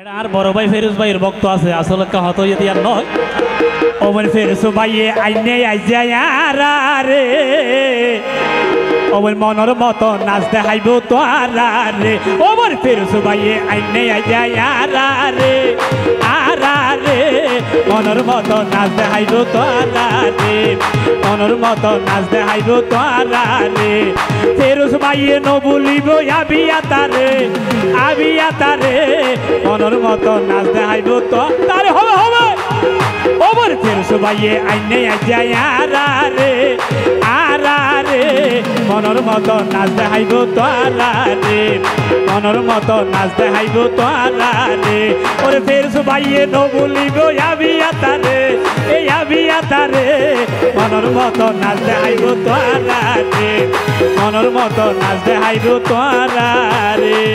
আর বড় ভাই ফেরুজ ভাইয়ের ভক্ত আছে আসলে কাহত যদি আর নয় ও মানে ফেরুজ ভাইয়ে আইনে আইজায়ারা রে ও মানে মনের মতো নাচ দেখাইব তো রে ও মানে ফেরুজ ভাইয়ে আইনে আইজায়ারা রে মনের মতো নাচ দেখাইব তো রে মনের মতো নাচ দেখাইব তো রে ফেরুজ ভাইয়ে ন বলিব আবিয়া তারে মনের মতো নাচ দেখাইব তো তারে হবে হবে ওবর ফেরুজ ভাইয়ে আইনে আইজায়ারা রে মনের মতো নাচ দেখাইব তো রে মনের মতো নাচ দেখাইব তো রে ওরে ফেরুজ ভাইয়ে ন বলিব আবিয়া তারে মনের মতো নাচ দেখাইব তো রে মনের মতো নাচ দেখাইব তো রে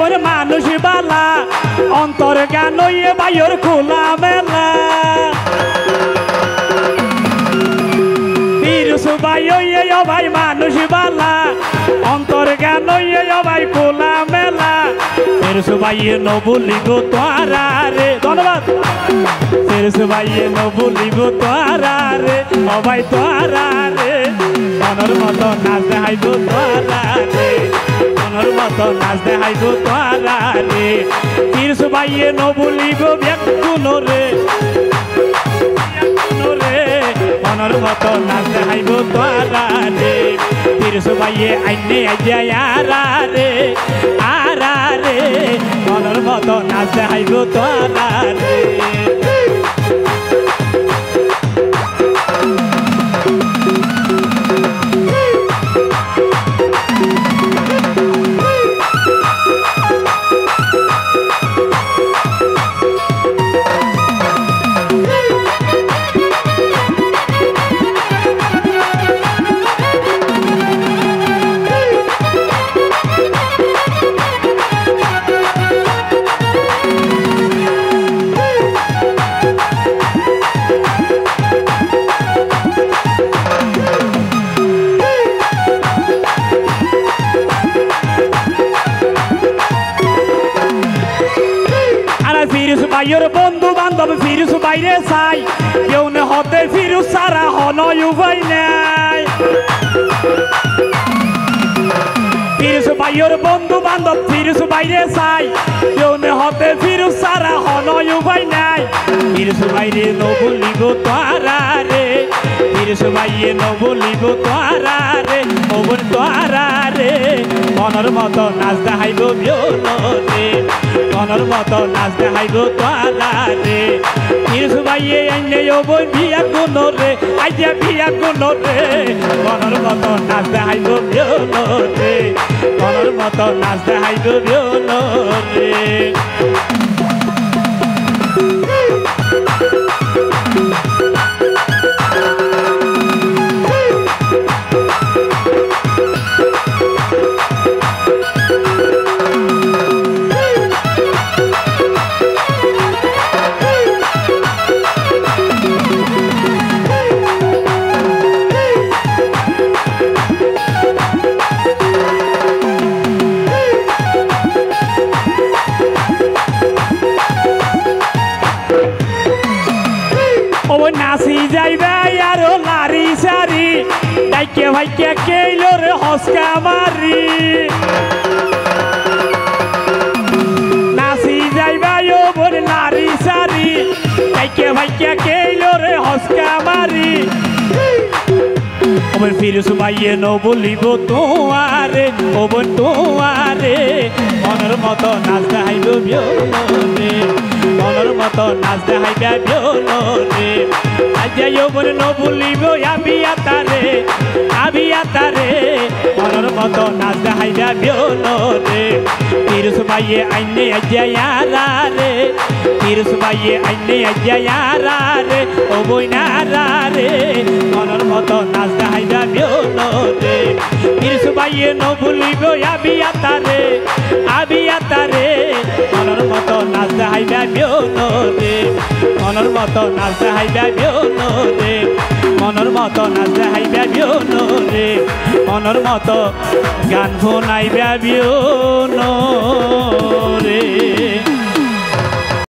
ওর মানুষ বালা অন্তর গান বাইর খোলা মেলা ফিরুজ ভাই ভাই মানুষ বালা অন্তর গান ভাই খোলা মেলা ফিরুজ ভাই ন বলিব তোরা রে ধন্যবাদ ফিরুজ ভাই ন বলিব তোরা রে ও ভাই তোরা রে মনের মতো নাচ দেখাইব তোরা রে মনের মতো নাচ দেখাইব তোরা রে ফিরুজ ভাইয়ে ন বলিব ব্যাকুল রে মনের মতো নাচ দেখাইব তোরা রে ফিরুজ ভাইয়ে আইনে আইজায়ারা রে মনের মতো নাচ দেখাইব তোরা রে ফিরুজ ভাইয়ের বন্ধু বান্ধব ফিরুজ বাইরে চাই কেউ নে হতে ফিরুজ সারা হনয় উপায় নাই ফিরুজ ভাইয়ের বন্ধু বান্ধব ফিরুজ বাইরে চাই কেউ নে হতে ফিরুজ সারা হনয় উপায় নাই ফিরুজ বাইরে ন বলিব তোরা রে ফিরুজ ভাইয়ে ন বলিব তোরা রে ওবন তোরা রে মনের মতো নাচ দেখাইব রে মনের মতো নাচ দেখাইব তোরা রে ফিরুজ ভাইয়ে আইনে ওবন বিয়া গুণ রে আইজা বিয়া গুণ রে মনের মতো নাচ দেখাইব রে মনের মতো নাচ দেখাইব রে নাচি যাইবে আর লারি সারি ডাইকে ভাইকে কেইল রে হসকা মারি নাচি যাইবে ও বল লারি সারি ডাইকে ভাইকে কেইল রে হসকা মারি ওবন ফিরুজ ভাইয়ে ন বলিব তোয়ারে ওবন তোয়ারে মনের মতো নাচ দেখাইব রে মনের মতো নাচ দেখাইবে রে আজ ওবন ন বলিব আবিয়া তারে মতো নাচ দেখাইবা বিয়নো রে পিরুস ভাইয়ে আইনে আজ্জায়ারা রে পিরুস ভাইয়ে আইনে আজ্জায়ারা রে ও বইনারা রে মনের মতো নাচ দেখাইবা বিয়নো রে পিরুস ভাইয়ে ন ভুলিব আবিয়াতা রে মনের মতো নাচ দেখাইবা বিয়নো রে মনের মতো নাচ দেখাইবা বিয়নো রে মনের মতো নাচ দেখাইবা বিয়নো রে মনের মতো গান শোনাইবা বিয়নো